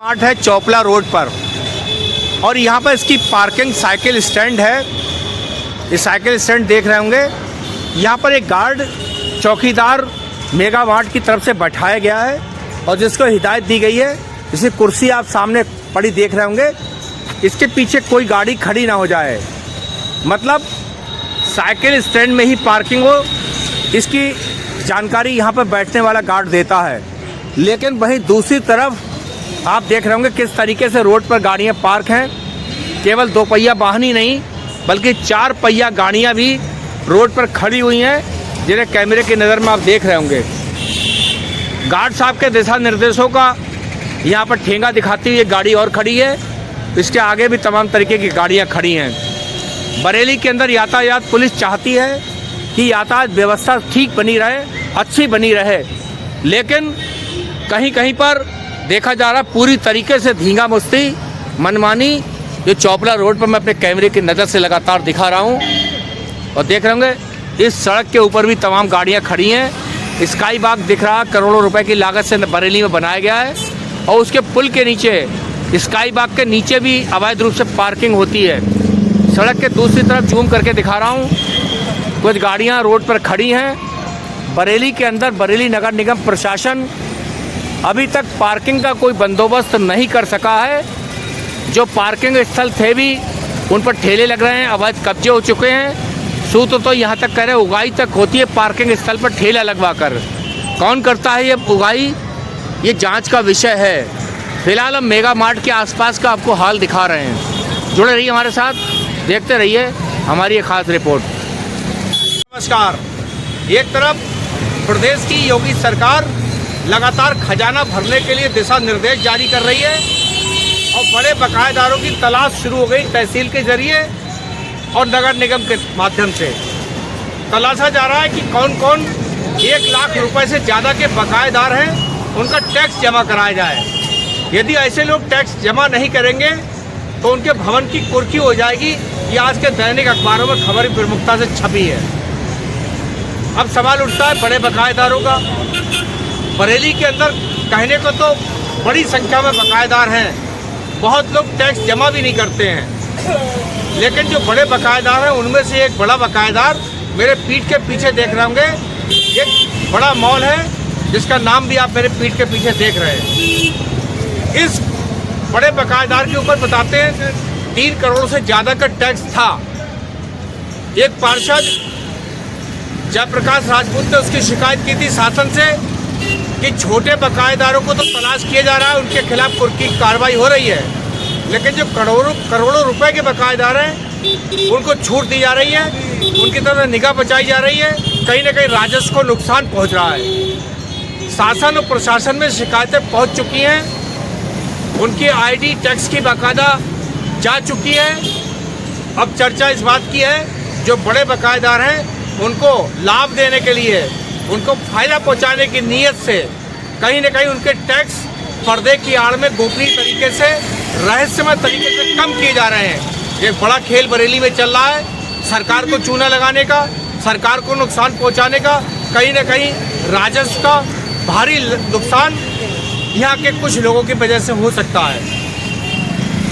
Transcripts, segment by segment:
Mart है चोपला road पर और यहाँ पर इसकी पार्किंग साइकिल स्टैंड है। ये साइकिल स्टैंड देख रहे होंगे। यहाँ पर एक गार्ड चौकीदार मेगा मार्ट की तरफ से बैठाया गया है और जिसको हिदायत दी गई है, जैसे कुर्सी आप सामने पड़ी देख रहे होंगे, इसके पीछे कोई गाड़ी खड़ी ना हो जाए, मतलब साइकिल स्टैंड में ही पार्किंग हो, इसकी जानकारी यहाँ पर बैठने वाला गार्ड देता है। लेकिन वहीं दूसरी तरफ आप देख रहे होंगे किस तरीके से रोड पर गाड़ियाँ पार्क हैं। केवल 2 पहिया वाहन ही नहीं बल्कि 4 पहिया गाड़ियाँ भी रोड पर खड़ी हुई हैं, जिन्हें कैमरे की नज़र में आप देख रहे होंगे। गार्ड साहब के दिशा निर्देशों का यहाँ पर ठेंगा दिखाती हुई एक गाड़ी और खड़ी है। इसके आगे भी तमाम तरीके की गाड़ियाँ खड़ी हैं। बरेली के अंदर यातायात पुलिस चाहती है कि यातायात व्यवस्था ठीक बनी रहे, अच्छी बनी रहे, लेकिन कहीं कहीं पर देखा जा रहा पूरी तरीके से धींगा मुश्ती मनमानी जो चोपला रोड पर मैं अपने कैमरे की नज़र से लगातार दिखा रहा हूँ। और देख रहे होंगे इस सड़क के ऊपर भी तमाम गाड़ियाँ खड़ी हैं। स्काई बाग दिख रहा, करोड़ों रुपए की लागत से बरेली में बनाया गया है और उसके पुल के नीचे, स्काई बाग के नीचे भी अवैध रूप से पार्किंग होती है। सड़क के दूसरी तरफ जूम करके दिखा रहा हूँ, कुछ गाड़ियाँ रोड पर खड़ी हैं। बरेली के अंदर बरेली नगर निगम प्रशासन अभी तक पार्किंग का कोई बंदोबस्त नहीं कर सका है। जो पार्किंग स्थल थे भी उन पर ठेले लग रहे हैं, अवैध कब्जे हो चुके हैं। सूत्र तो यहाँ तक कह रहे हैं उगाही तक होती है पार्किंग स्थल पर ठेला लगवा कर। कौन करता है ये उगाही, ये जांच का विषय है। फिलहाल हम मेगा मार्ट के आसपास का आपको हाल दिखा रहे हैं। जुड़े रहिए हमारे साथ, देखते रहिए हमारी ये खास रिपोर्ट। नमस्कार। एक तरफ प्रदेश की योगी सरकार लगातार खजाना भरने के लिए दिशा निर्देश जारी कर रही है और बड़े बकायेदारों की तलाश शुरू हो गई। तहसील के जरिए और नगर निगम के माध्यम से तलाशा जा रहा है कि कौन कौन 1 लाख रुपए से ज़्यादा के बकायेदार हैं, उनका टैक्स जमा कराया जाए। यदि ऐसे लोग टैक्स जमा नहीं करेंगे तो उनके भवन की कुर्की हो जाएगी। ये आज के दैनिक अखबारों में खबर प्रमुखता से छपी है। अब सवाल उठता है बड़े बकायेदारों का। बरेली के अंदर कहने को तो बड़ी संख्या में बकायेदार हैं, बहुत लोग टैक्स जमा भी नहीं करते हैं, लेकिन जो बड़े बकायेदार हैं उनमें से एक बड़ा बकायेदार मेरे पीठ के पीछे देख रहे होंगे। एक बड़ा मॉल है जिसका नाम भी आप मेरे पीठ के पीछे देख रहे हैं। इस बड़े बकायेदार के ऊपर बताते हैं 3 करोड़ से ज़्यादा का टैक्स था। एक पार्षद जयप्रकाश राजपूत ने उसकी शिकायत की थी शासन से कि छोटे बकायेदारों को तो तलाश किया जा रहा है, उनके खिलाफ कुर्की की कार्रवाई हो रही है, लेकिन जो करोड़ों रुपए के बकायेदार हैं उनको छूट दी जा रही है, उनकी तरफ निगाह बचाई जा रही है। कहीं ना कहीं राजस्व को नुकसान पहुंच रहा है। शासन और प्रशासन में शिकायतें पहुंच चुकी हैं, उनकी आईडी टैक्स की बाकायदा जा चुकी है। अब चर्चा इस बात की है जो बड़े बकायेदार हैं उनको लाभ देने के लिए, उनको फायदा पहुंचाने की नीयत से कहीं न कहीं उनके टैक्स पर्दे की आड़ में गोपनीय तरीके से, रहस्यमय तरीके से कम किए जा रहे हैं। एक बड़ा खेल बरेली में चल रहा है, सरकार को चूना लगाने का, सरकार को नुकसान पहुंचाने का। कहीं न कहीं राजस्व का भारी नुकसान यहाँ के कुछ लोगों की वजह से हो सकता है।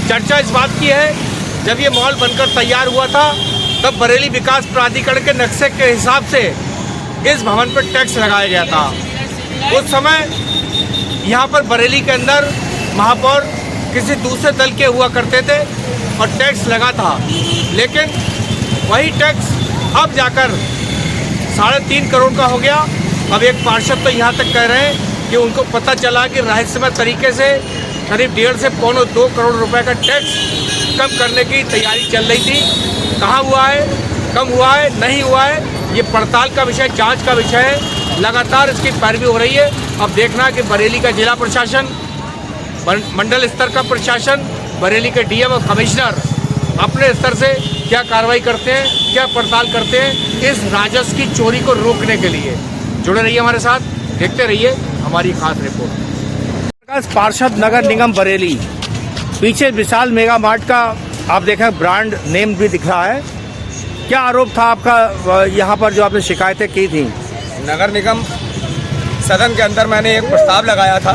चर्चा इस बात की है, जब ये मॉल बनकर तैयार हुआ था तब बरेली विकास प्राधिकरण के नक्शे के हिसाब से इस भवन पर टैक्स लगाया गया था। उस समय यहाँ पर बरेली के अंदर महापौर किसी दूसरे दल के हुआ करते थे और टैक्स लगा था, लेकिन वही टैक्स अब जाकर 3.5 करोड़ का हो गया। अब एक पार्षद तो यहाँ तक कह रहे हैं कि उनको पता चला कि रहस्यमय तरीके से करीब 1.5 से 2 करोड़ रुपए का टैक्स कम करने की तैयारी चल रही थी। कहाँ हुआ है, कम हुआ है, नहीं हुआ है, ये पड़ताल का विषय, जांच का विषय है। लगातार इसकी पैरवी हो रही है। अब देखना कि बरेली का जिला प्रशासन, मंडल स्तर का प्रशासन, बरेली के डीएम और कमिश्नर अपने स्तर से क्या कार्रवाई करते हैं, क्या पड़ताल करते हैं इस राजस्व की चोरी को रोकने के लिए। जुड़े रहिए हमारे साथ, देखते रहिए हमारी खास रिपोर्ट। पार्षद नगर निगम बरेली, पीछे विशाल मेगा मार्ट का आप देखें ब्रांड नेम भी दिख रहा है। क्या आरोप था आपका यहाँ पर जो आपने शिकायतें की थी? नगर निगम सदन के अंदर मैंने एक प्रस्ताव लगाया था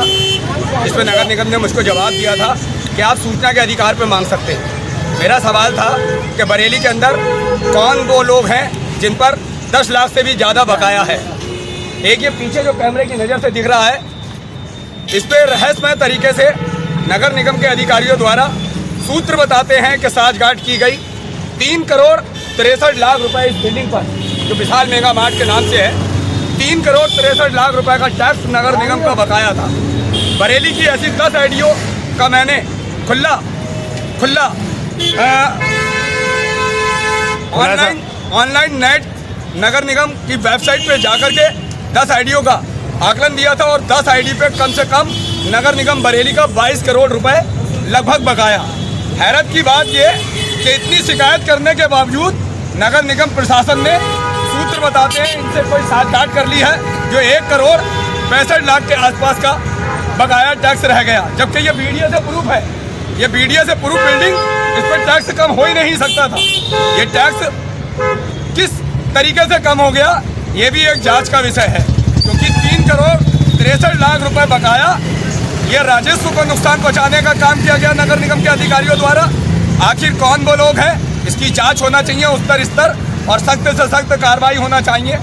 इस पर नगर निगम ने मुझको जवाब दिया था कि आप सूचना के अधिकार पर मांग सकते हैं। मेरा सवाल था कि बरेली के अंदर कौन वो लोग हैं जिन पर 10 लाख से भी ज़्यादा बकाया है। एक ये पीछे जो कैमरे की नज़र से दिख रहा है, इस पर रहस्यमय तरीके से नगर निगम के अधिकारियों द्वारा सूत्र बताते हैं कि साठगांठ की गई। 3 करोड़ 63 लाख रुपए इस बिल्डिंग पर, जो विशाल मेगा मार्ट के नाम से है, 3 करोड़ 63 लाख रुपए का टैक्स नगर निगम का बकाया था। बरेली की ऐसी 10 आईडीओ का मैंने खुला ऑनलाइन नेट नगर निगम की वेबसाइट पे जाकर के 10 आईडीओ का आकलन दिया था और 10 आईडी पे कम से कम नगर निगम बरेली का 22 करोड़ रुपए लगभग बकाया। हैरत की बात ये कि इतनी शिकायत करने के बावजूद नगर निगम प्रशासन ने सूत्र बताते हैं इनसे कोई साठगांठ कर ली है, जो 1 करोड़ 65 लाख के आसपास का बकाया टैक्स रह गया। जबकि ये बीडीए से प्रूफ है, ये बीडीए से प्रूफ बिल्डिंग, इस पर टैक्स कम हो ही नहीं सकता था। ये टैक्स किस तरीके से कम हो गया, ये भी एक जांच का विषय है, क्योंकि 3 करोड़ 63 लाख रुपए बकाया, ये राजस्व को नुकसान पहुंचाने का काम किया गया नगर निगम के अधिकारियों द्वारा। आखिर कौन वो लोग हैं, इसकी जांच होना चाहिए उस स्तर और सख्त से सख्त कार्रवाई होना चाहिए।